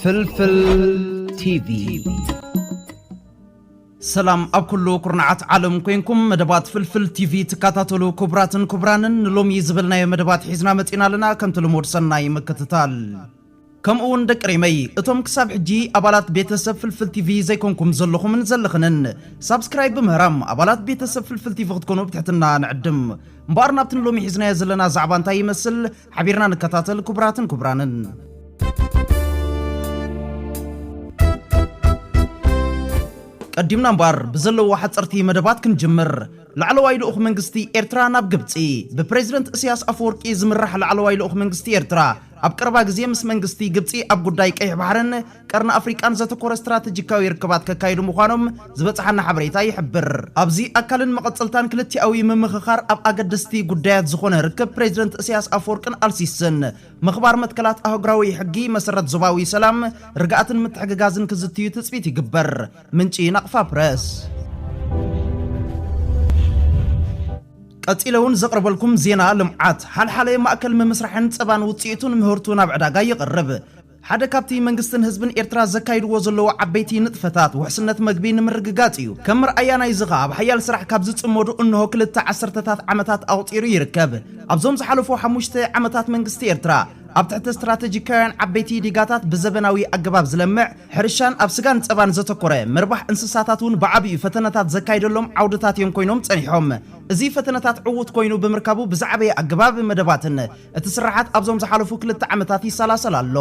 ፍልፍል ቲቪ ሰላም ኣብ ኩሉ ኩርናዓት ዓለም ኮይንኩም መደባት ፍልፍል ቲቪ ተካታተሉ ክቡራትን ክቡራንን ሎሚ ዝብልናዮ መደባት ሒዝና መፂና ኣለና ከምቲ ልሙድ ሰናይ መከታተል ከምኡውን ደቅሪመይ እቶም ክሳብ ሕጂ ኣባላት ቤተሰብ ፍልፍል ቲቪ ዘይኮንኩም ዘለኹምን ዘለኽንን ሳብስክራይብ በምህራም ኣባላት ቤተሰብ ፍልፍል ቲቪ ክትኮኑ ብትሕትና ንዕድም እምበር ናብትን ሎሚ ሒዝናዮ ዘለና ዛዕባ እንታይ ይመስል ሓቢርና ንከታተል ክቡራትን ክቡራንን قدمنا مبار بزلو واحد صرتي مدبات كنجمر لعلواي لأخ منغستي إرترا ناب قبطي ببريزيدنت إسياس أفوركي زمرح لعلواي لأخ منغستي إرترا أب قربا غزي مس منغستي قبطي أب قداي كيح بحرن كارنا أفريكان زاتوكور استراتيجيكاوي ركبات كاكايدو مخانم زبطحنا حبريتا يحبر أبزي أكالن مقتصلتان كلتي أوي ممخخار أب أقدستي قدايات زخونة ركب بريزيدنت إسياس أفوركن ألسيسن مخبار متكلات أهوغراوي حقي مسرت زباوي سلام رقاتن متحققازن كزتيو تسبيتي قبر منشي نقفا بريس أتيلون زقرب لكم زينة لمعات حال مأكل من مسرحن صبان وصيتون مهرتون بعداغا يقرب حدا كابتي منغستن حزبن إرترا زكايد وزلو عبيتي نطفتات وحسنت مغبين مرغغاتيو كمر أيانا يزغا بحيال سرح كابز صمودو انه كلتا عسرتات عمتات اوطيرو يركب ابزوم زحلفو حموشته عمتات منغستي إرترا ኣብ ትሕቲ ስትራቴጂካውያን ዓበይቲ ዲጋታት ብዘበናዊ ኣገባብ ዝለምዕ ሕርሻን ኣብ ስጋን ፀባን ዘተኮረ ምርባሕ እንስሳታት እውን ብዓብዪ ፈተነታት ዘካይደሎም ዓውድታት እዮም ኮይኖም ፀኒሖም እዚ ፈተነታት ዕዉት ኮይኑ ብምርካቡ ብዛዕበየ ኣገባብ መደባትን እቲ ስራሓት ኣብዞም ዝሓለፉ 2 ዓመታት ይሰላሰል ኣሎ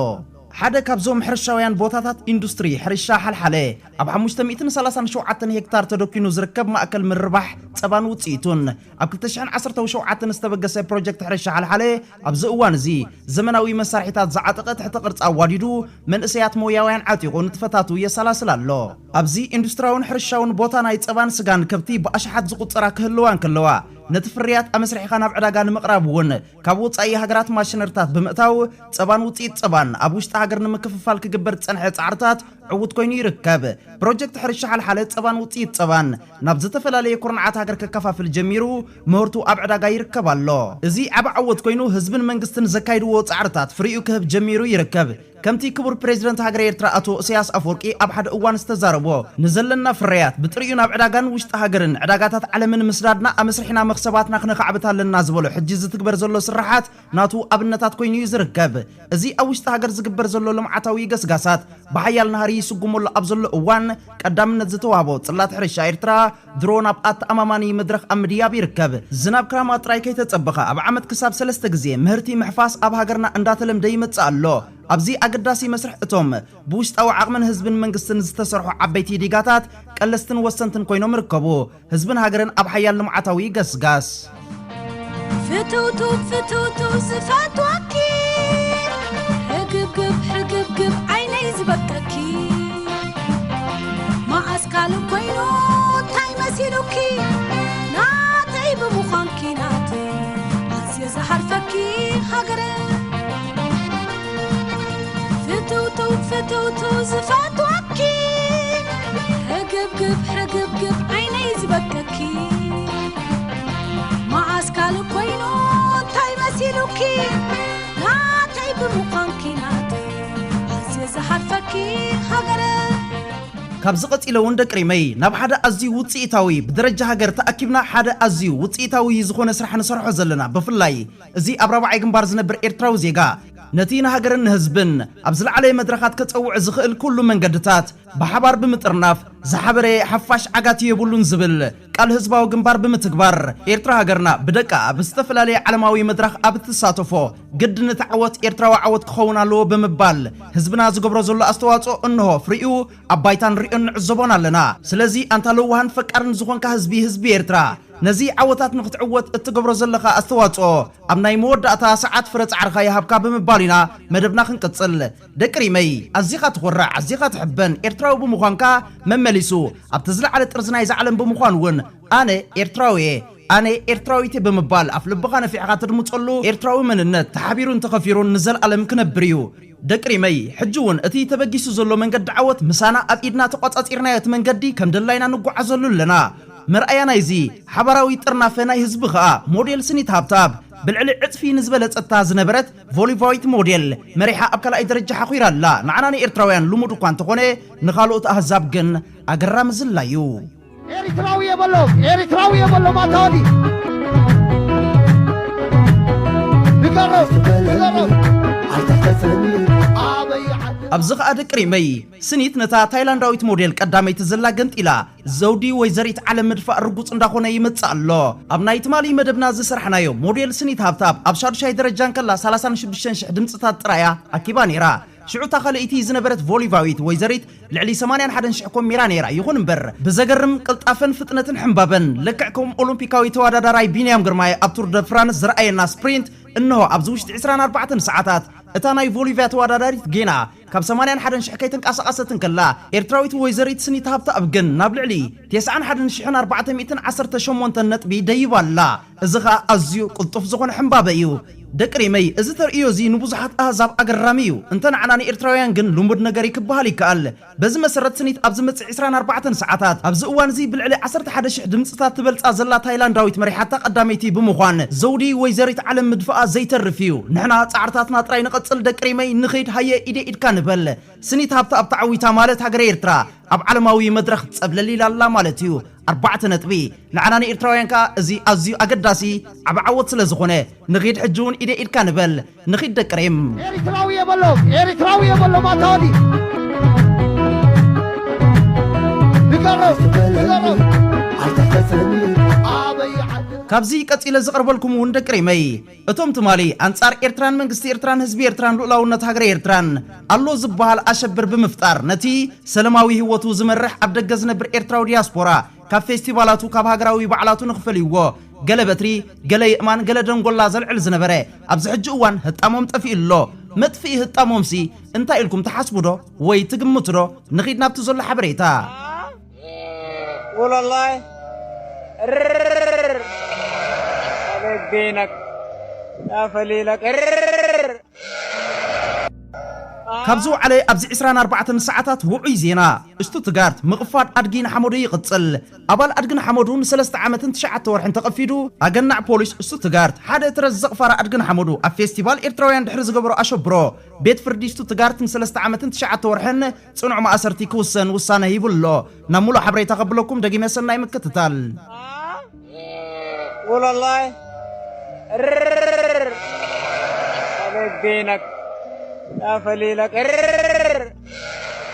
حدا كابزوم حرشاويان بوتاتات اندستري حرشا حلحله اب 537 هكتار تدوكينو زركب ماكل من ربح صبان وصيتون اب 2017 استبغس بروجكت حرشا حلحله اب زوان زي زمناوي مسارحيتات زعطقه تحت قرص اواديدو من اسيات موياويان عتيقون تفتاتو يسلاسلالو ابزي اندستراون حرشاون بوتاناي صبان سغان كبتي باشحات زقطرا كهلوان كلوا نتفريات امسرح خان بعداغا نمقراب ون كابو صاي هاغرات ماشينرتات بمئتاو صبان وصيت صبان اب وشط هاغر نمكففال كغبر صنح صعرتات عود كوين يركب بروجكت حرش حال صبان وصيت صبان ناب زتفلالي كورنعات هاغر ككفافل جميرو مهرتو اب عداغا يركبالو ازي اب عود كوينو حزبن منغستن زكايدو صعرتات فريو كهب جميرو يركب كمتي كبر بريزيدنت هاغر إرترا أتو إسياس أفوركي أب حد أوان استزاربو نزلنا فريات بطريقنا بعداغان وشت هاغرن عداغاتات علمن مسدادنا أمسرحنا مخسباتنا خنخعبتها لنا زبولو حجز تكبر زلو سرحات ناتو أبنتات كوينو يزركب ازي أوشت هاغر زكبر زلو لمعتاوي قسقاسات بحيال نهاري سقومو لأبزلو أوان قدامنا زتوابو صلات حرشا إرترا درون أبقات أماماني مدرخ أمديا بيركب زناب كرامات رايكي تتصبخا أب عمد كساب سلستغزي مهرتي محفاس أب هاغرنا انداتلم دايمت سألو أبزي أقداسي مسرح أتوم بوشت أو عقمن هزبن منغستن زتسرحو عبيتي ديغاتات قلستن وسنتن كوينو مركبو هزبن هاغرن أب حيال لمعتاوي قسقاس فتوتو صفات وكيل حقب عيني زبككي ما أسكالو كوينو تاي مسيلوكي ناتي بمخانكي ناتي عزيز حرفكي هاغرن فتوتو زفات وكيل حقب عيني زبككي ما أسكالو كوينو تاي مسيلوكي ناتي بمقانكي ناتي عزيز حرفكي هاغرة كابزقت إلى وندك ريمي ناب حدا أزي وطيتاوي بدرجة هاجر تأكيبنا حدا أزي وطيتاوي زخون سرحو زلنا بفلاي زي أبرابع يقنبار زنبر إرتراو زيغا نتينا هاجرن هزبن أبزل علي مدرخات كتسوع زخيل كل من قدتات بحبار بمترناف زحبري حفاش عقاتي يبولون زبل قال هزباو قنبار بمتكبر إرترا هاجرنا بدكا بستفلالي علماوي مدرخ أبتساتفو قد نتعوت إرترا وعوت كخونا لو بمبال هزبنا زقبرو زلو أستواتو انهو فريو أبايتان رئن عزبونا لنا سلازي أنت لو هان فكرن زخون كهزبي إرترا نزي عوتات نختعوت اتقبرو زلخا استواتو أبناي موداتا ساعات فرص عرخا يهبكا بمبالينا مدبنا خنقصل دكري مي أزيغا تخرع أزيغا تحبن إرتراو بمخانكا ممليسو أبتزلع على ترزناي زعلن بمخانون أنا إرتراويتي بمبال أفلبخانا في عقاتر متصلو إرتراوي من النت تحابيرون تخفيرون نزل ألم كنبريو دكري مي حجون أتي تبقيسو زلو من قد عوت مسانا أبئدنا تقاطات إرنايات من قدي كم دلائنا نقوع زلو لنا مرأينا يزي حبراوي ترنافنا يزبخا موديل سني تابتاب بالعلي عطفي نزبله ጸጥታ ዝነበረት ቮሊቫዊት ሞዴል መሪሓ ኣብ ካልኣይ ደረጃ ሓኺራላ ንዓናኒ ኤርትራውያን ልሙድ እኳ እንተኾነ ንኻልኦት ኣህዛብ ግን ኣገራሚ ዝላዩ ኤርትራዊ የበሎ ማታወዲ ኣብዚ ኸኣ ደቅሪመይ ስኒት ነታ ታይላንዳዊት ሞዴል ቀዳመይቲ ዘላ ገንጢላ ዘውዲ ወይዘሪት ዓለም ምድፋእ ርጉፅ እንዳኾነ ይመጽእ ኣሎ ኣብ ናይ ትማሊ መደብና ዝሰርሕናዮ ሞዴል ስኒት ሃብታብ ኣብ ሻድሻይ ደረጃን ከላ 36,000 ድምፅታት ጥራያ ኣኪባ ነይራ ሽዑታ ኸልእቲ ዝነበረት ቮሊቫዊት ወይዘሪት ልዕሊ 81,000 ኮሚራ ነይራ ይኹን እምበር ብዘገርም ቅልጣፈን ፍጥነትን ሕምባበን ልክዕ ከም ኦሎምፒካዊ ተወዳዳራይ ቢንያም ግርማይ ኣብ ቱር ደ ፍራንስ ዝረኣየና ስፕሪንት እንሆ ኣብዚ ውሽጢ 24 ሰዓታት እታ ናይ ቮሊቫ ተወዳዳሪት ጌና ካብ 81,000 ከይተንቀሳቐሰትን ከላ ኤርትራዊት ወይዘሪት ስኒት ሃብታብ ግን ናብ ልዕሊ 91,418 ነጥቢ ደይባላ እዚ ኸኣ ኣዝዩ ቅልጡፍ ዝኾነ ሕምባበ እዩ ደቅሪመይ እዚ ተርእዮ እዚ ንብዙሓት ኣህዛብ ኣገራሚ እዩ እንተን ዓናኒ ኤርትራውያን ግን ልሙድ ነገር ይክበሃል ይከኣል በዚ መሰረት ስኒት ኣብ ዝመጽእ 24 ሰዓታት ኣብዚ እዋን እዚ ብልዕሊ 11,000 ድምፅታት ትበልፃ ዘላ ታይላንዳዊት መሪሓታ ቀዳመይቲ ብምዃን ዘውዲ ወይዘሪት ዓለም ምድፋኣ ዘይተርፍ እዩ ንሕና ጻዕርታትና ጥራይ ንቐጽል ደቅሪመይ ንኸይድ ሃየ ኢደ ኢድካ ንበል ስኒት ሃብታብ ተዓዊታ ማለት ሃገረ ኤርትራ ኣብ ዓለማዊ መድረኽ ጸብለሊላ ኣላ ማለት እዩ 4 ነጥቢ ንዓናኒ ኤርትራውያን ከዓ እዚ ኣዝዩ ኣገዳሲ ዓብ ዓወት ስለ ዝኾነ ንኺድ ሕጂ እውን ኢደ ኢድካ ንበል ንኺድ ደቅሬም ኤርትራዊ የበሎ ማታወዲ ካብዚ ቀፂለ ዝቐርበልኩም እውን ደቅሪመይ እቶም ትማሊ ኣንጻር ኤርትራን መንግስቲ ኤርትራን ህዝቢ ኤርትራን ልኡላውነት ሃገረ ኤርትራን ኣሎ ዝበሃል ኣሸብር ብምፍጣር ነቲ ሰላማዊ ህይወቱ ዝመርሕ ኣብ ደገ ዝነብር ኤርትራዊ ዲያስፖራ ካብ ፌስቲቫላቱ ካብ ሃገራዊ በዓላቱ ንኽፈልይዎ ገለ በትሪ ገለ ይእማን ገለ ደንጎላ ዘልዕል ዝነበረ ኣብዚ ሕጂ እዋን ህጣሞም ጠፊኡ ኣሎ መጥፊኢ ህጣሞምሲ እንታይ ኢልኩም ተሓስቡ ዶ ወይ ትግምቱ ዶ ንኺድ ናብቲ ዘሎ ሓበሬታ ወላሂ بينك يا فليلك ካብዚ ዓለ ኣብዚ 24 ሰዓታት ውዑይ ዜና ሽቱትጋርት ምቕፋድ ኣድጊን ሓመዱ ይቕጽል ኣባል ኣድግን ሓመዱ ን3 ዓመትን 9 ወርሕን ተቐፊዱ ኣገናዕ ፖሊስ ሽቱትጋርት ሓደ ትረዝቕ ፋራ ኣድግን ሓመዱ ኣብ ፌስቲቫል ኤርትራውያን ድሕሪ ዝገብሮ ኣሸብሮ ቤት ፍርዲ ሽቱትጋርት ን3 ዓመትን 9 ወርሕን ጽኑዕ ማእሰርቲ ክውሰን ውሳነ ሂቡሎ ናብ ሙሉእ ሓበሬታ ከብለኩም ደጊመ ሰናይ ምክትታል والله بينك يا فليلك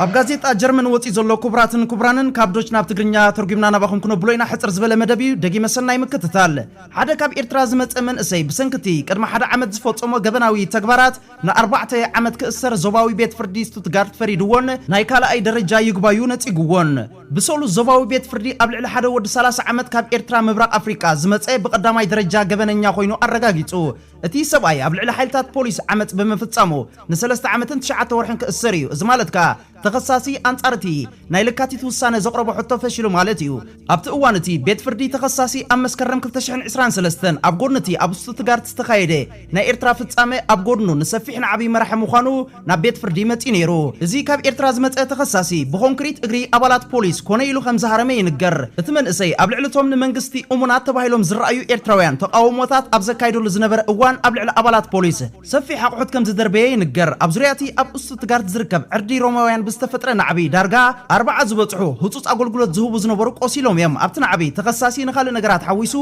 ኣብ ጋዜጣ ጀርመን ወፂ ዘሎ ኩብራትን ኩብራንን ካብ ዶች ናብ ትግርኛ ተርጉምና ናባኹም ክነብሎ ኢና ሕፅር ዝበለ መደብ እዩ ደጊመ ሰናይ ምክትታል ሓደ ካብ ኤርትራ ዝመፀ መንእሰይ ብሰንክቲ ቅድሚ ሓደ ዓመት ዝፈጸሞ ገበናዊ ተግባራት ን4 ዓመት ክእሰር ዞባዊ ቤት ፍርዲ ሽቱትጋርት ፈሪድዎን ናይ ካልኣይ ደረጃ ይግባዩ ነፂጉዎን ብሰሉ ዞባዊ ቤት ፍርዲ ኣብ ልዕሊ ሓደ ወዲ 30 ዓመት ካብ ኤርትራ ምብራቕ ኣፍሪቃ ዝመፀ ብቀዳማይ ደረጃ ገበነኛ ኮይኑ ኣረጋጊጹ እቲ ሰብኣይ ኣብ ልዕሊ ሓይልታት ፖሊስ ዓመት ብምፍጻሙ ን3 ዓመትን 9 ወርሕን ክእሰር እዩ እዚ ማለት ከዓ ተኸሳሲ አንጻርቲ ናይ ለካቲት ውሳነ ዘቕረበ ሕቶ ፈሽሉ ማለት እዩ ኣብቲ እዋን እቲ ቤት ፍርዲ ተኸሳሲ ኣብ መስከረም 2023 ኣብ ጎድንቲ ኣብ ሽቱትጋርት ዝተኻየደ ናይ ኤርትራ ፍጻመ ኣብ ጎድኑ ንሰፊሕ ንዓቢ መራሒ ምዃኑ ናብ ቤት ፍርዲ መጺ ነይሩ እዚ ካብ ኤርትራ ዝመፀ ተኸሳሲ ብኮንክሪት እግሪ ኣባላት ፖሊስ ኮነ ኢሉ ከም ዝሃረመ ይንገር እቲ መንእሰይ ኣብ ልዕሊቶም ንመንግስቲ እሙናት ተባሂሎም ዝረኣዩ ኤርትራውያን ተቃውሞታት ኣብ ዘካይደሉ ዝነበረ እዋን ኣብ ልዕሊ ኣባላት ፖሊስ ሰፊሕ ኣቑሑት ከም ዝደርበየ ይንገር ኣብ ዙርያቲ ኣብ ሽቱትጋርት ዝርከብ ዕርዲ ሮማውያን ዝተፈጥረ ናዕቢ ዳርጋ 40 ዝበጽሑ ህጹጽ ኣገልግሎት ዝህቡ ዝነበሩ ቆሲሎም እዮም ኣብቲ ናዕቢ ተኸሳሲ ንኻልእ ነገራት ሓዊሱ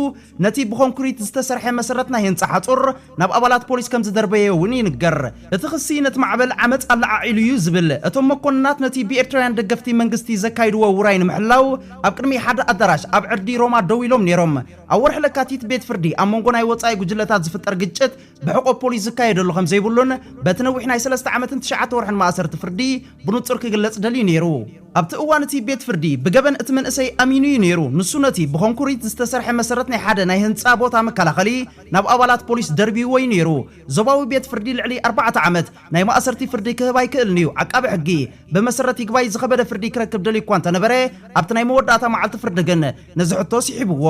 ነቲ ብኮንክሪት ዝተሰርሐ መሰረት ናይ ህንጻ ሓጹር ናብ ኣባላት ፖሊስ ከም ዝደርበየ እውን ይንገር እቲ ክሲ ነቲ ማዕበል ዓመፅ ኣላዓዒሉ እዩ ዝብል እቶም መኮንናት ነቲ ብኤርትራውያን ደገፍቲ መንግስቲ ዘካይድዎ ውራይ ንምሕላው ኣብ ቅድሚ ሓደ ኣዳራሽ ኣብ ዕርዲ ሮማ ደው ኢሎም ነይሮም ኣብ ወርሒ ለካቲት ቤት ፍርዲ ኣብ መንጎ ናይ ወጻኢ ጉጅለታት ዝፍጠር ግጭት ብሕቆ ፖሊስ ዝካየደሉ ከም ዘይብሉን በቲ ነዊሕ ናይ 3 ዓመትን 9 ወርሕን ማእሰርቲ ፍርዲ ብንጹር ክግለጽ ደልዩ ነይሩ ኣብቲ እዋን እቲ ቤት ፍርዲ ብገበን እቲ መንእሰይ ኣሚኑ እዩ ነይሩ ንሱ ነቲ ብኮንክሪት ዝተሰርሐ መሰረት ናይ ሓደ ናይ ህንጻ ቦታ መከላኸሊ ናብ ኣባላት ፖሊስ ደርቢዎ እዩ ነይሩ ዞባዊ ቤት ፍርዲ ልዕሊ 4 ዓመት ናይ ማእሰርቲ ፍርዲ ክህባ ይክእልኒ እዩ ዓቃቢ ሕጊ ብመሰረት ይግባይ ዝኸበደ ፍርዲ ክረክብ ደልዩ እኳ እንተነበረ ኣብቲ ናይ መወዳእታ መዓልቲ ፍርዲ ግን ነዚ ሕቶ ሲሒብዎ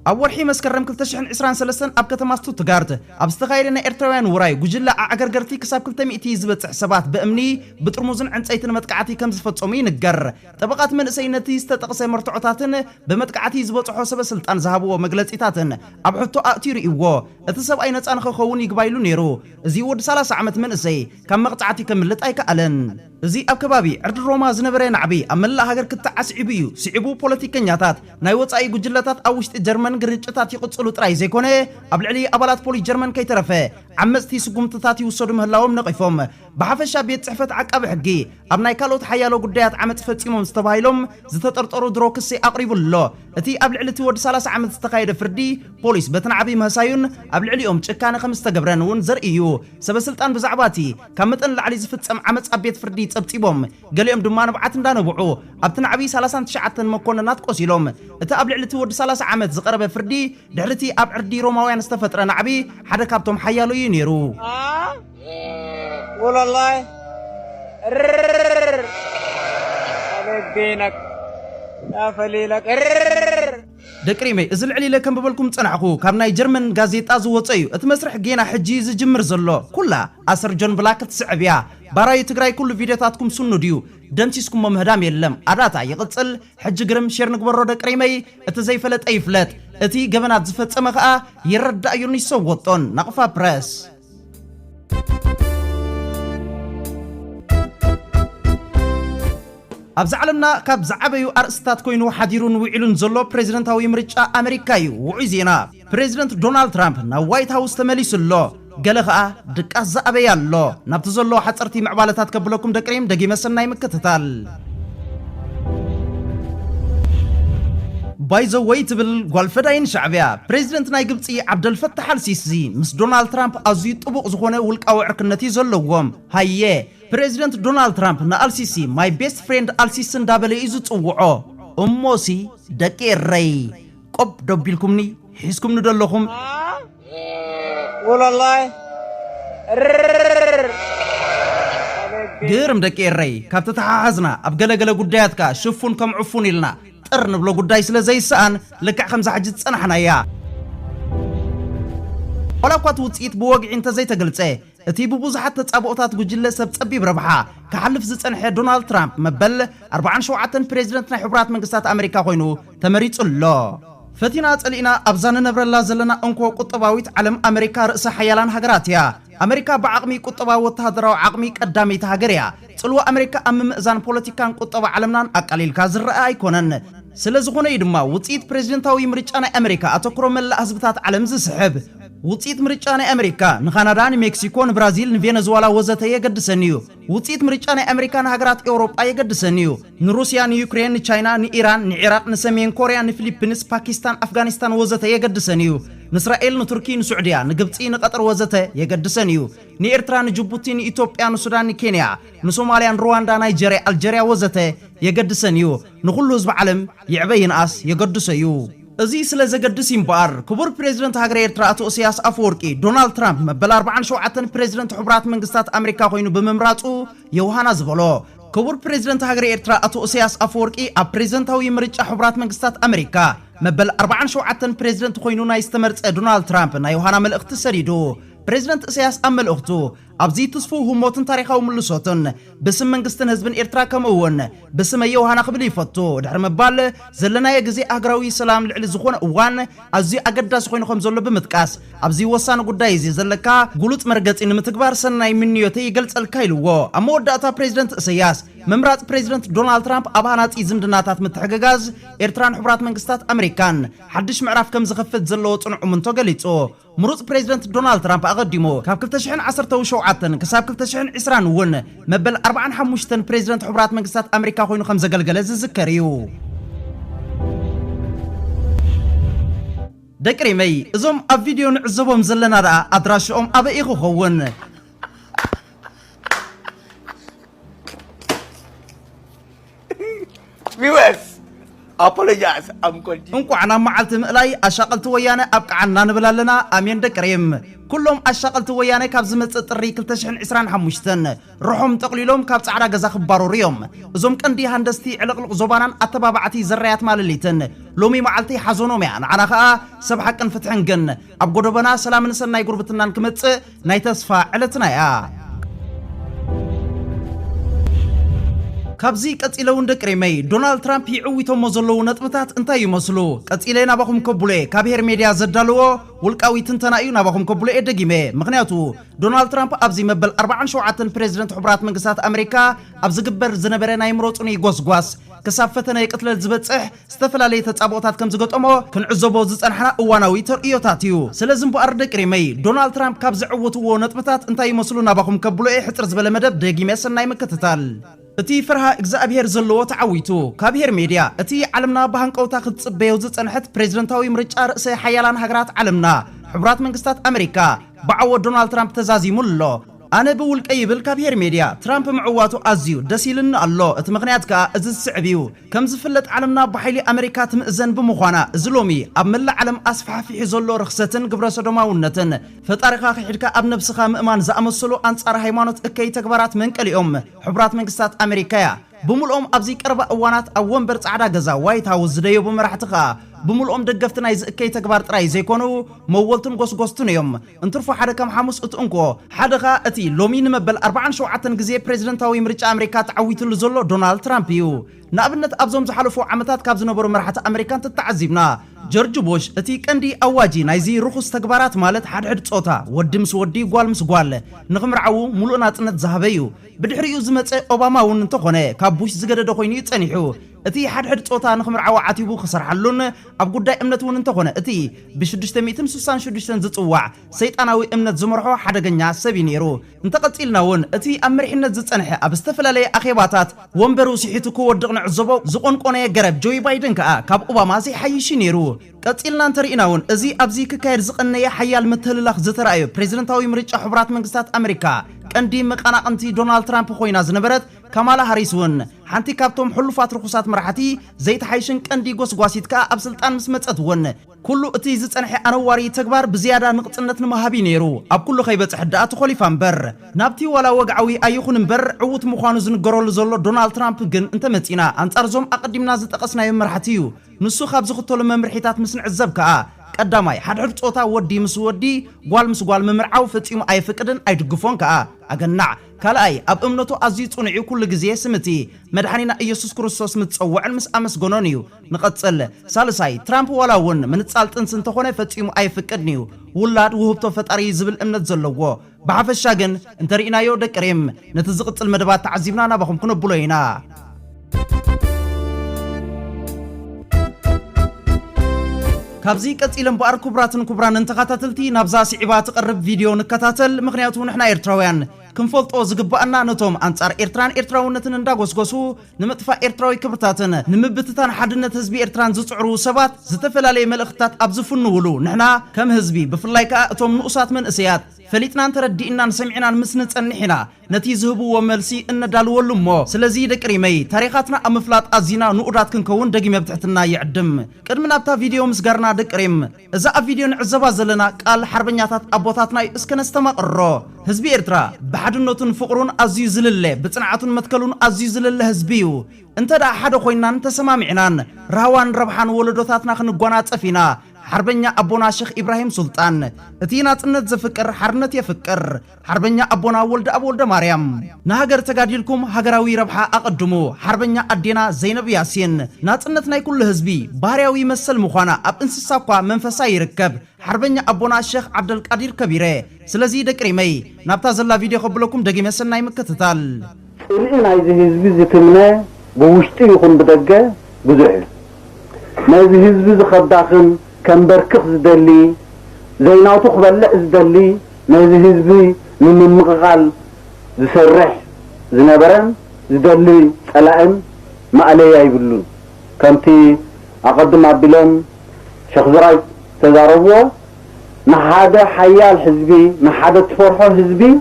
ኣብ ወርሒ መስከረም 2023 ኣብ ከተማ ስቱትጋርት ኣብ ዝተኻየደ ናይ ኤርትራውያን ውራይ ጉጅለ ኣገርገርቲ ክሳብ 200 ዝበፅሕ ሰባት ብእምኒ ብጥርሙዝን ዕንፀይትን መጥቃዕቲ ከም ዝፈጸሙ ይንገር ጠበቃት መንእሰይ ነቲ ዝተጠቕሰ መርትዖታትን ብመጥቃዕቲ ዝበፅሖ ሰበስልጣን ዝሃብዎ መግለጺታትን ኣብ ሕቶ ኣእቲሩ ይዎ እቲ ሰብኣይ ነፃ ንኽኸውን ይግባይሉ ነይሩ እዚ ወዲ 30 ዓመት መንእሰይ ካብ መቕጻዕቲ ከምልጥ ኣይከኣለን እዚ ኣብ ከባቢ ዕርዲ ሮማ ዝነበረ ናዕቢ ኣብ መላእ ሃገር ክትዓስዒቡ እዩ ስዒቡ ፖለቲከኛታት ናይ ወፃኢ ጉጅለታት ኣብ ውሽጢ ጀርመን ግርጭታት ይቕጽሉ ጥራይ ዘይኮነ ኣብ ልዕሊ ኣባላት ፖሊስ ጀርመን ከይተረፈ ዓመፅቲ ስጉምትታት ይውሰዱ ምህላዎም ነቒፎም ብሓፈሻ ቤት ጽሕፈት ዓቃቢ ሕጊ ኣብ ናይ ካልኦት ሓያሎ ጉዳያት ዓመፅ ፈጺሞም ዝተባሂሎም ዝተጠርጠሩ ድሮ ክሲ ኣቕሪቡሎ እቲ ኣብ ልዕሊ እቲ ወዲ 30 ዓመት ዝተኻየደ ፍርዲ ፖሊስ በቲ ናዕቢ ምህሳዩን ኣብ ልዕሊኦም ጭካነ ከም ዝተገብረን እውን ዘርኢ እዩ ሰበስልጣን ብዛዕባ እቲ ካብ መጠን ላዕሊ ዝፍጸም ዓመፅ ኣብ ቤት ፍርዲ ጸብጺቦም ገሊኦም ድማ ንብዓት እንዳነብዑ ኣብቲ ናዕቢ 39 መኮንናት ቆሲሎም እቲ ኣብ ልዕሊ እቲ ወዲ 30 ዓመት ዝቐረበ ፍርዲ ድሕርቲ ኣብ ዕርዲ ሮማውያን ዝተፈጥረ ናዕቢ ሓደ ካብቶም ሓያሎ እዩ ነይሩ والله عليك يا فليلك دقريمي እዚ ልዕሊለ ከም በበልኩም ጽናዕኹ ካብ ናይ ጀርመን ጋዜጣ ዝወፀ እዩ እቲ መስርሕ ጌና ሕጂ ዝጅምር ዘሎ ኩላ ኣሰር ጆን ብላክ ትስዕብያ ባራይ ትግራይ ኩሉ ቪድዮታትኩም ስኑ ድዩ ደምሲስኩም ምህዳም የለም ኣዳታ ይቕጽል ሕጂ ግርም ሼር ንግበሮ ደቅሪመይ እቲ ዘይፈለጠ ይፍለጥ እቲ ገበናት ዝፈጸመ ከዓ ይረዳእ እዩ ይሰወጦን ናቕፋ ፕረስ ኣብዚ ዓለምና ካብ ዝዓበዩ ኣርእስታት ኮይኑ ሓዲሩን ውዒሉን ዘሎ ፕሬዝደንታዊ ምርጫ ኣሜሪካ እዩ ውዑይ ዜና ፕሬዝደንት ዶናልድ ትራምፕ ናብ ዋይት ሃውስ ተመሊሱሎ ገለ ከዓ ድቃስ ዝኣበየ ኣሎ ናብቲ ዘሎ ሓፀርቲ ምዕባለታት ከብለኩም ደቅሪም ደጊመ ሰናይ ምክትታል ባይዘወይ ትብል ጓልፈዳይን ሻዕብያ ፕሬዝደንት ናይ ግብፂ ዓብደልፈታሕ አልሲሲ ምስ ዶናልድ ትራምፕ ኣዝዩ ጥቡቕ ዝኾነ ውልቃዊ ዕርክነት እዩ ዘለዎም ሃየ ፕሬዝደንት ዶናልድ ትራምፕ ንአልሲሲ ማይ ቤስት ፍሬንድ አልሲሲ እንዳበለ እዩ ዝፅውዖ እሞሲ ደቂ ረይ ቆብ ደቢልኩምኒ ሒዝኩም ንደለኹም والله ግርም ደቂ ረይ ካብቲ ተሓሓዝና ኣብ ገለገለ ጉዳያትካ ሽፉን ከም ዕፉን ኢልና ጥር ንብሎ ጉዳይ ስለ ዘይሰኣን ልክዕ ከም ዝሓጅ ፀናሕናያ ወላ እኳ ውፅኢት ብወግዒ እንተዘይተገልፀ እቲ ብብዙሓት ተጻብኦታት ጉጅለ ሰብ ፀቢብ ረብሓ ክሓልፍ ዝፀንሐ ዶናልድ ትራምፕ መበል 47 ፕሬዝደንት ናይ ሕቡራት መንግስታት ኣሜሪካ ኮይኑ ተመሪጹሎ ፈቲና ጸሊእና ኣብዛ ንነብረላ ዘለና እንኮ ቁጠባዊት ዓለም ኣሜሪካ ርእሰ ሓያላን ሃገራት እያ ኣሜሪካ ብዓቕሚ ቁጠባዊ ወተሃደራዊ ዓቕሚ ቀዳመይቲ ሃገር እያ ጽልዋ ኣሜሪካ ኣብ ምምእዛን ፖለቲካን ቁጠባ ዓለምናን ኣቃሊልካ ዝረአ ኣይኮነን ስለዝኾነ እዩ ድማ ውፅኢት ፕሬዝደንታዊ ምርጫ ናይ ኣሜሪካ ኣተኩሮ መላእ ህዝብታት ዓለም ዝስሕብ ውፅኢት ምርጫ ናይ ኣሜሪካ ንካናዳ ንሜክሲኮ ንብራዚል ንቬነዙዌላ ወዘተ የገድሰን እዩ ውፅኢት ምርጫ ናይ ኣሜሪካ ንሃገራት ኤውሮጳ የገድሰን እዩ ንሩስያ ንዩክሬን ንቻይና ንኢራን ንኢራቅ ንሰሜን ኮርያ ንፊሊፒንስ ፓኪስታን ኣፍጋኒስታን ወዘተ የገድሰን እዩ ንእስራኤል ንቱርኪ ንሱዑድያ ንግብፂ ንቀጠር ወዘተ የገድሰን እዩ ንኤርትራ ንጅቡቲ ንኢትዮጵያ ንሱዳን ንኬንያ ንሶማልያ ንሩዋንዳ ናይጀርያ ኣልጀርያ ወዘተ የገድሰን እዩ ንኩሉ ህዝቢ ዓለም ይዕበይ ይንኣስ የገድሰ እዩ እዚ ስለ ዘገድስ ይምባር ክቡር ፕሬዝደንት ሃገር ኤርትራ አቶ ኢሳያስ አፈወርቂ ዶናልድ ትራምፕ መበል 47 ፕሬዝደንት ሕቡራት መንግስታት ኣሜሪካ ኮይኑ ብምምራጹ የውሃና ዝበሎ ክቡር ፕሬዝደንት ሃገር ኤርትራ አቶ ኢሳያስ አፈወርቂ ኣብ ፕሬዝደንታዊ ምርጫ ሕቡራት መንግስታት ኣሜሪካ መበል 47 ፕሬዝደንት ኮይኑ ናይ ዝተመርጸ ዶናልድ ትራምፕ ናይ የውሃና መልእኽቲ ሰዲዱ ፕሬዝደንት ኢሳያስ ኣብ መልእኽቱ ኣብዚ ትስፉ ህሞትን ታሪኻዊ ምልሶትን ብስም መንግስትን ህዝብን ኤርትራ ከምኡውን ብስም የውሃና ክብል ይፈቱ ድሕሪ ምባል ዘለናየ ግዜ ኣገራዊ ሰላም ልዕሊ ዝኾነ እዋን ኣዝዩ ኣገዳሲ ኮይኑ ከም ዘሎ ብምጥቃስ ኣብዚ ወሳኒ ጉዳይ እዚ ዘለካ ጉሉፅ መርገፂ ንምትግባር ሰናይ ምንዮተይ ይገልጸልካ ኢልዎ ኣብ መወዳእታ ፕሬዝደንት ኢሳያስ መምራጽ ፕሬዝደንት ዶናልድ ትራምፕ ኣብ ሃናፂ ዝምድናታት ምትሕግጋዝ ኤርትራን ሕቡራት መንግስታት ኣሜሪካን ሓድሽ ምዕራፍ ከም ዝኸፍት ዘለዎ ጽኑዕ እምንቶ ገሊጹ ምሩጽ ፕሬዝደንት ዶናልድ ትራምፕ ኣቐዲሙ ካብ 2017 ክሳብ 2020 እውን መበል 45 ፕሬዝደንት ሕቡራት መንግስታት ኣሜሪካ ኮይኑ ከም ዘገልገለ ዝዝከር እዩ ደቅሪመይ እዞም ኣብ ቪድዮ ንዕዘቦም ዘለና ደኣ ኣድራሽኦም ኣበይ ክኸውን viewers apologize I'm continue እንኳን ማዓልት ምዕላይ አሻቀልት ወያነ አብቃዓና ንብላለና አሜን ደቅሬም ኩሎም አሻቀልት ወያነ ካብ ዝመጽእ ጥሪ 2025 ሩሖም ጠቅሊሎም ካብ ጻዕዳ ገዛ ክባረሩ እዮም እዞም ቀንዲ ሃንደስቲ ዕልቅልቅ ዞባናን አተባባዕቲ ዘራያት ማለሊትን ሎሚ ማዓልቲ ሓዞኖም ያ ንዓና ከዓ ሰብ ሓቅን ፍትሕን ግን ኣብ ጎደበና ሰላምን ሰናይ ጉርብትናን ክመጽእ ናይ ተስፋ ዕለትና ያ ካብዚ ቀጽለው እንደቅሬመይ ዶናልድ ትራምፕ ይዕዊቶም ዘለው ነጥብታት እንታይ ይመስሉ ቀጽለይ ናባኹም ከቡለ ካብ ብሄር ሚድያ ዘዳልዎ ውልቃዊ ትንተናዩ ናባኹም ከቡለ እደጊመ ምክንያቱ ዶናልድ ትራምፕ ኣብዚ መበል 47 ፕሬዝደንት ሕቡራት መንግስታት አሜሪካ ኣብ ዝግበር ዝነበረ ናይ ምሮጹን ይጎስጓስ ከሳፈተነ ይቅትለል ዝበጽሕ ዝተፈላለዩ ተጻቦታት ከም ዝገጠሞ ክንዕዘቦ ዝጸንሐና እዋናዊ ተርእዮታት እዩ ስለዚ እምበኣር ደቅሬመይ ዶናልድ ትራምፕ ካብ ዝዕውትዎ ነጥብታት እንታይ ይመስሉ ናባኹም ከቡለ ሕጽር ዝበለ መደብ ደጊመ ሰናይ ምክትታል እቲ ፍርሃ እግዚአብሔር ዘለዎ ተዓዊቱ ካብ ብሄር ሚድያ እቲ ዓለምና ባህንቀውታ ክትጽበዮ ዝጸንሐት ፕሬዝደንታዊ ምርጫ ርእሰ ሓያላን ሃገራት ዓለምና ሕቡራት መንግስታት አሜሪካ ብዓወ ዶናልድ ትራምፕ ተዛዚሙሎ ኣነ ብውልቀ ይብል ካብ ብሄር ሚድያ ትራምፕ ምዕዋቱ ኣዝዩ ደሲልን ኣሎ እቲ ምክንያት ከዓ እዚ ዝስዕብዩ ከም ዝፍለጥ ዓለምና ብሓይሊ አሜሪካ ትምእዘን ብምዃና እዚ ሎሚ ኣብ መላእ ዓለም ኣስፋሕፊሑ ዘሎ ርክሰትን ግብረ ሰዶማውነትን ፈጣሪኻ ክሒድካ ኣብ ነብስኻ ምእማን ዝኣመሰሉ አንጻር ሃይማኖት እከይ ተግባራት መንቀሊኦም ሕቡራት መንግስታት አሜሪካ ያ ብምልኦም ኣብዚ ቀረባ እዋናት ኣብ ወንበር ጻዕዳ ገዛ ዋይት ሃውስ ዝደየቡ መራሕትኻ ብምልኦም ደገፍቲ ናይ ዝእከይ ተግባር ጥራይ ዘይኮኑ መወልትን ጎስጎስትን እዮም እንትርፎ ሓደ ከም ሓሙስ እትንኮ ሓደኻ እቲ ሎሚ ንመበል 47 ግዜ ፕሬዝደንታዊ ምርጫ አሜሪካ ተዓዊትሉ ዘሎ ዶናልድ ትራምፕ እዩ ንኣብነት ኣብዞም ዝሓለፉ ዓመታት ካብ ዝነበሩ መራሕቲ አሜሪካን ተተዓዚብና ጆርጅ ቡሽ እቲ ቀንዲ ኣዋጂ ናይዚ ርኹስ ተግባራት ማለት ሓድሕድ ጾታ ወዲ ምስ ወዲ ጓል ምስ ጓል ንኽምርዓው ሙሉእ ናጽነት ዝሃበዩ ብድሕሪኡ ዝመጸ ኦባማ እውን እንተኾነ ካብ ቡሽ ዝገደደ ኮይኑ ይጸኒሑ እቲ ሓድሕድ ጾታ ንኽምርዓው ዓቲቡ ክሰርሓሉን ኣብ ጉዳይ እምነት እውን እንተኾነ እቲ ብ666 ዝጽዋዕ ሰይጣናዊ እምነት ዝመርሖ ሓደገኛ ሰብ ነይሩ እንተቐጺልና እውን እቲ ኣብ መሪሕነት ዝጸንሐ ኣብ ዝተፈላለየ ኣኼባታት ወንበሩ ሲሒቱ ክወድቕ ንዕዘቦ ዝቆንቆነ ገረብ ጆይ ባይደን ከዓ ካብ ኦባማ ዘይሓይሽ ነይሩ ቀጽልና እንተሪኢና እውን እዚ ኣብዚ ክካየድ ዝቐነየ ሓያል ምትህልላኽ ዝተረኣዩ ፕሬዝደንታዊ ምርጫ ሕቡራት መንግስታት አሜሪካ ቀንዲ መቃናቅንቲ ዶናልድ ትራምፕ ኮይና ዝነበረት ካማላ ሃሪስ እውን ሓንቲ ካብቶም ሕሉፋት ርኹሳት መራሕቲ ዘይተሓይሽን ቀንዲ ጎስጓሲትካ ኣብ ስልጣን ምስ መጸት እውን ኩሉ እቲ ዝጸንሐ ኣነዋሪ ተግባር ብዝያዳ ንቕጽነት ንመሃቢ ነይሩ ኣብ ኩሉ ከይበጽሕ ደኣ ተኸሊፋ እምበር ናብቲ ዋላ ወግዓዊ ኣይኹን እምበር ዕውት ምዃኑ ዝንገረሉ ዘሎ ዶናልድ ትራምፕ ግን እንተመጺና አንጻር ዞም ኣቐዲምና ዝጠቐስናዮ መራሕቲ እዩ ንሱ ካብ ዝኽተሉ መምርሒታት ምስ ንዕዘብ ከዓ ቀዳማይ ሓድሕድ ጾታ ወዲ ምስ ወዲ ጓል ምስ ጓል ምምርዓው ፈጺሙ ኣይፍቅድን ኣይድግፎን ከዓ ኣገናዕ ካልኣይ ኣብ እምነቱ ኣዝዩ ጽኑዑ ኩሉ ግዜ ስምቲ መድሓኒና ኢየሱስ ክርስቶስ ምትጸውዕን ምስ ኣመስገኖን እዩ ንቐጽል ሳልሳይ ትራምፕ ዋላ እውን ምንጻል ጥንስ እንተኾነ ፈጺሙ ኣይፍቅድን እዩ ውላድ ውህብቶ ፈጣሪ ዝብል እምነት ዘለዎ ብሓፈሻ ግን እንተሪኢናዮ ደቅሬም ነቲ ዝቕጽል መደባት ተዓዚብና ናባኹም ክነብሎ ኢና ካብዚ ቀጽለን በአር ኩብራትን ኩብራንን ተኸታተልቲ ናብዛ ሲዒባ ትቐርብ ቪድዮ ንከታተል ምክንያቱ ንሕና ኤርትራውያን ክንፈልጦ ዝግባአና ነቶም አንጻር ኤርትራን ኤርትራውነትን እንዳጎስጎሱ ንምጥፋእ ኤርትራዊ ክብርታትን ንምብትታን ሓድነት ህዝቢ ኤርትራን ዝጽዕሩ ሰባት ዝተፈላለዩ መልእኽትታት ኣብ ዝፍንውሉ ንሕና ከም ህዝቢ ብፍላይ ከዓ እቶም ንኡሳት መንእሰያት ፈሊጥናን ተረዲእናን ሰሚዕናን ምስ ንጸኒሕና ነቲ ዝህብዎ መልሲ እነዳልወሉ እሞ ስለዚ ደቅሪመይ ታሪኻትና ኣብ ምፍላጥ ኣዝና ንኡዳት ክንከውን ደጊመ ብትሕትና ይዕድም ቅድሚ ናብታ ቪድዮ ምስጋርና ደቅሪም እዛ ኣብ ቪድዮ ንዕዘባ ዘለና ቃል ሓርበኛታት ኣቦታትና እስከ ነስተማቕሮ ህዝቢ ኤርትራ ብሓድነቱን ፍቕሩን ኣዝዩ ዝልለ ብጽንዓቱን መትከሉን ኣዝዩ ዝልለ ህዝቢ እዩ እንተዳ ሓደ ኮይናን ተሰማሚዕናን ራህዋን ረብሓን ወለዶታትና ክንጓናጸፊና حربኛ አቦና ሼኽ ኢብራሂም ሱልጣን እቲ ናጽነት ዘፍቅር ሓርነት የፍቅር حربኛ አቦና ወልደ ማርያም ንሃገር ተጋዲልኩም ሃገራዊ ረብሓ አቀድሙ حربኛ አዴና ዘይነብ ያሲን ናጽነት ናይ ኩሉ ህዝቢ ባህርያዊ መሰል ምዃና ኣብ እንስሳኳ መንፈሳ ይርከብ حربኛ አቦና ሼኽ ዓብደል ቃዲር ከቢረ ስለዚ ደቅሪመይ ናብታ ዘላ ቪድዮ ከብለኩም ደጊመ ሰናይ መከተታል ጽልኢ ናይ ህዝቢ ዝትምነ ብውሽጢ ይኹን ብደገ ብዙሕ ናይ ህዝቢ ዝኸዳኽን كم بركخ زدلي زيناوتو خبلع زدلي نازي هزبي من مقغال زسرح زنبرن زدلي سلائم ما عليا يبلون كمتي أقدم عبدالهم شيخ زراي تزاربوا نحادا حيال حزبي نحادا تفرحو حزبي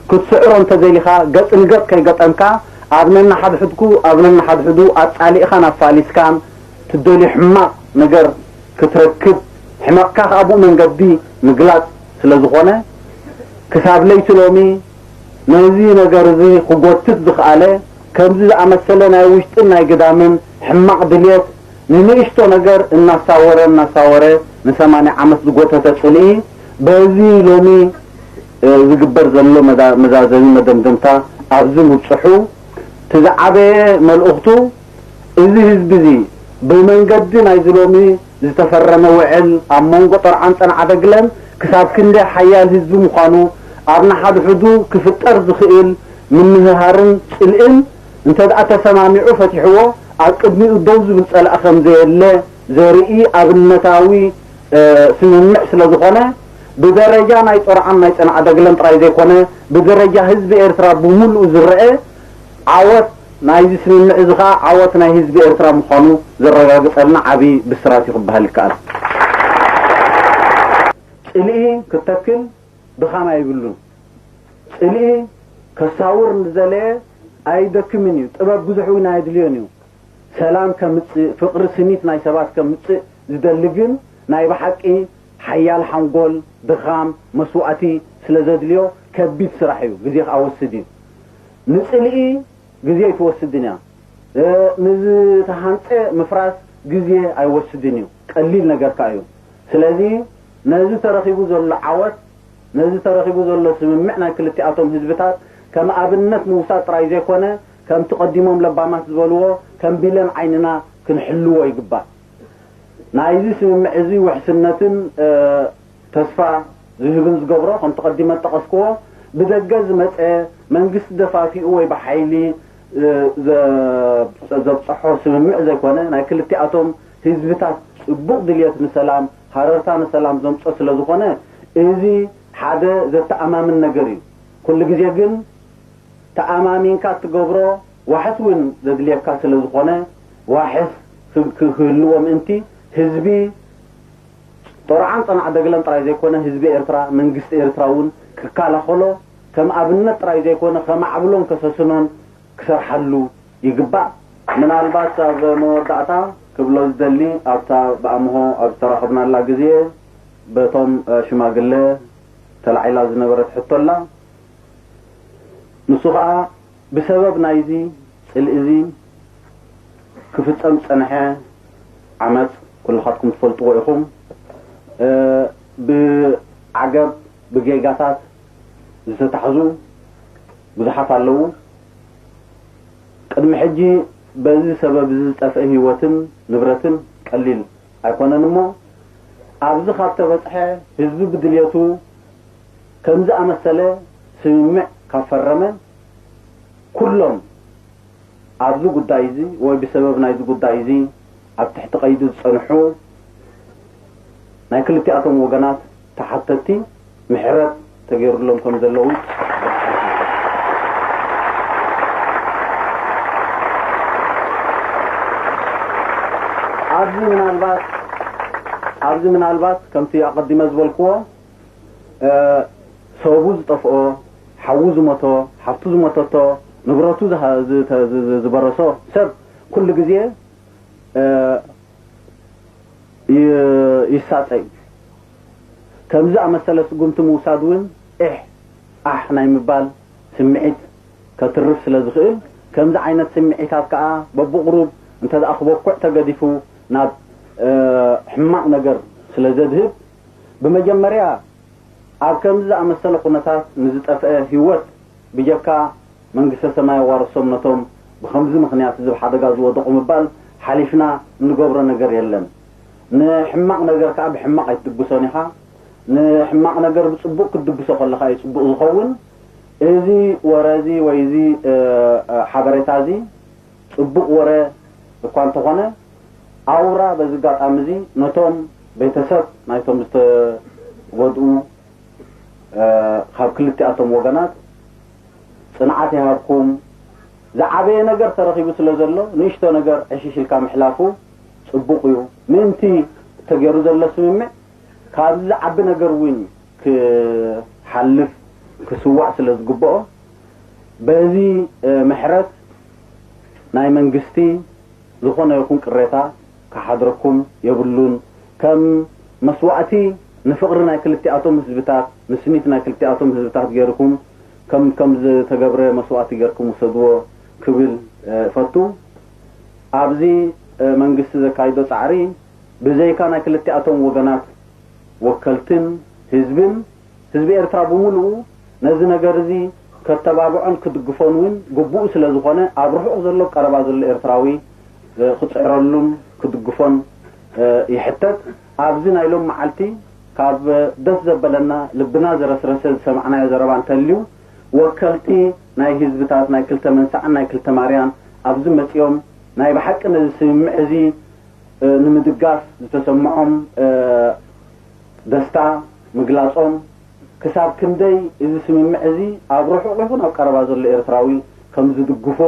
كنت سعرون تزيليخا قط انقط كي قط انكا أبنن حد حدكو أبنن حد حدو أتعالي إخانا فاليس كام تدولي حماق نجر كتركب حماق كاخ أبو من قدي مقلات سلازخونة كساب لي تلومي نزي نجر زي خقوتت دخاله كمزي أمثلنا ويشتنا قدامن حماق دليت نميشتو نجر الناس صاورة نسمعني عمس دقوتها تسلي بزي لومي زقبر زلو مزازين مدمدمتا أبزم وتصحو تزعبه ملأختو إذي هزبزي بالمنقدين عايزلومي زتفرم وعل أمون قطر عنطن عدقلن كساب كنده حيال هزبو مخانو أبنا حد حدو كفتر زخيل من نهارن سلئن انت دعا سمامعو فتحوه أقدمي الدوز بنسأل أخم زي اللي زرئي أبنتاوي سممع سلازخونه بدرجة نايت أرعان نايت أنا عدقلن طراي زي كونه بدرجة هزب إرترا بملء زرئي عوات نايزي سممع زخا عوات ناي هزب إرترا مخانو زرقا قصلنا عبي بسراتي قبها الكال إلي كتاكل بخاما يقولون إلي كساور نزالي أيدك منيو تباب بزحوي نايد ليونيو سلام كمتص فقر سنيت ناي سبات كمتص زدلقن ناي بحقي حيال حنقول دخام مسوعتي سلازدليو كبيت سراحيو غزيخ اوسدين نصلي غزي توسدنيا نز تحنص مفراس غزي ايوسدنيو قليل ነገር ካዩ ስለዚህ ነዚ ተረኺቡ ዘሎ ዓወት ነዚ ተረኺቡ ዘሎ ስምምዕና ክልቲ አቶም ህዝብታት ከም አብነት ሙሳት ጥራይ ዘይኮነ ከም ተቀዲሞም ለባማት ዝበልዎ ከም ቢለን ዓይንና ክንሕልዎ ይግባእ ናይዚ ስምምዕ እዚ ውሕስነትን ተስፋ ዝህብን ዝገብሮ ከም ተቀዲመ ተቀስክዎ ብደገዝ መፀ መንግስት ደፋፊኡ ወይ በሓይሊ ዘብፅሖ ስምምዕ ዘይኮነ ናይ ክልቲ አቶም ህዝብታት ጽቡቕ ድልየት ንሰላም ሃረርታ ንሰላም ዘምፅኦ ስለዝኾነ እዚ ሓደ ዘተኣማምን ነገር እዩ ኩሉ ግዜ ግን ተኣማሚንካ ትገብሮ ዋሕስ እውን ዘድልየካ ስለዝኾነ ዋሕስ ክህልዎም እንቲ ህዝቢ طرعان صنع دغلن طراي زيكونه حزب ኤርትራ መንግስት ኤርትራውን ክካላኸሎ ከም አብነት طراي زيكونه ከማዕብሎም ከሰስኖን ክሰርሐሉ ይግባእ ምናልባት ኣብ መወዳእታ ክብሎ ዝደሊ ኣብታ በአምሆ ኣብ ተራኸብናላ ግዜ በቶም ሽማግለ ተላዒላ ዝነበረት ሕቶላ ንሱ ከዓ بسبب نايزي الإزي كفتم صنحة عمد كل خاطكم تفلطوا إخوم بعقب بجيجاتات زتحزو بزحف علو قدم حجي بذي سبب زتفقه وتن نبرتن قليل أيقونا نمو عبز خاطة بطحة هزو بدلياتو كمزة أمثلة سمع كفرمة كلهم عبزو قدايزي وبسبب نايزو قدايزي عب تحت قيدو تصنحو ناي كل تياتهم وقنات تحتتي محرات تغير لهم كم زلوي عبزي من البات كم تي أقدم أزولكوا صوبوز طفقو حوز متو حفتوز متو نبراتو زبرسو سب كل جزية يساعد كم زع مسألة قمت موسادون ناي مبال سمعت كترف سلازخيل كم زع عينت سمعت هكا ببغروب انت ذا أخبر كوع تقديفو ناب حماق نجر سلازدهب بمجمريا كم زع مسألة قناتات نزت هيوت بجكا منقصة سماء وارسوم نتوم بخمز مخنيات زب حدقا زودقو مبال حالفنا نقبر نجر يلن نحماق نجر كعب حماق يتدبسونيها نحماق نجر بصبوك تدبسو خلقا يصبوك زخون إذي ورازي ويزي حبرتازي صبوك ورا بقوان تخونه أورا بزقات أمزي نتوم بيتسب نايتوم ودو خاب كلتي أتوم وغنات صنعاتي هابكم زعبي نجر ترخيبو سلازلو نيشتو نجر عشيش الكام حلافو صبوقيو منتي تجرو زلو سممع كاب زعب نجر وين كحلف كسواع سلازقبو بذي محرت ناي منقستي زخونا يكون كريتا كحضركم يبلون كم مسوعتي نفقرنا كلتياتهم حزبታት مسنيتنا كلتياتهم حزبታት غيركم كم تجبر مسوعتي غيركم وسدو كبل فتو ابزي መንግስት ዘካይዶ ጻዕሪ በዘይካና ክልቲአቶም ወገናት ወከልትን ህዝብን ህዝብ ኤርትራ በሙሉ ነዚ ነገር እዚ ከተባብዑን ክድግፎን ግቡእ ስለዝኾነ ኣብ ርሑቕ ዘሎ ቀረባ ዘሎ ኤርትራዊ ክጽዕረሉን ክድግፎን ይሕተት ኣብዚ ናይሎም መዓልቲ ካብ ደስ ዘበለና ልብና ዘረስረሰ ሰማዕናዮ ዘረባ እንተልዩ ወከልቲ ናይ ህዝብታት ናይ ክልተ መንሳዕን ናይ ክልተ ማርያም ኣብዚ መጽዮም ናይ በሐቅ ነስምዕ እዚ ንምድጋፍ ዝተሰምዖም ደስታ ምግላጾም ክሳብ ክንደይ እዚ ስምምዕ እዚ ኣብ ርሑቕ ይኹን ኣብ ቀረባ ዘሎ ኤርትራዊ ከም ዝድግፎ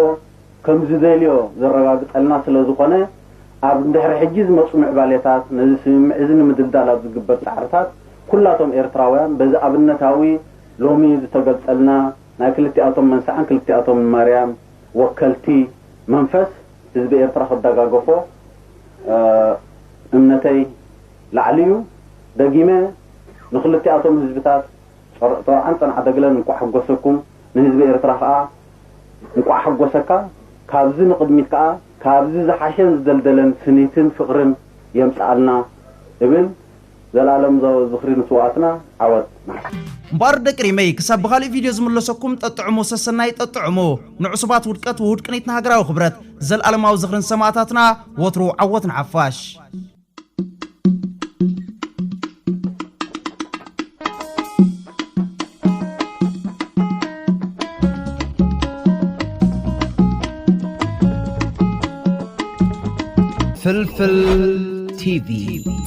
ከም ዝደልዮ ዘረጋግጠልና ስለ ዝኾነ ኣብ ድሕሪ ሕጂ ዝመጹ ምዕባለታት ነዚ ስምምዕ እዚ ንምድልዳል ኣብ ዝግበር ጻዕርታት ኩላቶም ኤርትራውያን በዚ ኣብነታዊ ሎሚ ዝተገልጸልና ናይ ክልቲአቶም መንሳዕን ክልቲአቶም ማርያም ወከልቲ መንፈስ ህዝብ ኤርትራ ክደጋገፎ እምነተይ ላዕልዩ ደጊመ ንክልቲአቶም ህዝብታት ጦርዓን ጸንዓ ደግለን እንኳ ሓጎሰኩም ንህዝብ ኤርትራ ከዓ እንኳ ሓጎሰካ ካብዚ ንቅድሚት ከዓ ካብዚ ዝሓሸን ዝደልደለን ስኒትን ፍቅርን የምጻልና እብል ዘላለም ዝኽሪ ንስዋዕትና ዓወት مبار دقريمي كسب بخالي فيديو زملسكم تطعمو سسناي تطعمو نعصبات ودقت وودقنيتنا هاغراو خبرت زل علماو زخرن سماعاتنا وترو عوتن عفاش فلفل تي في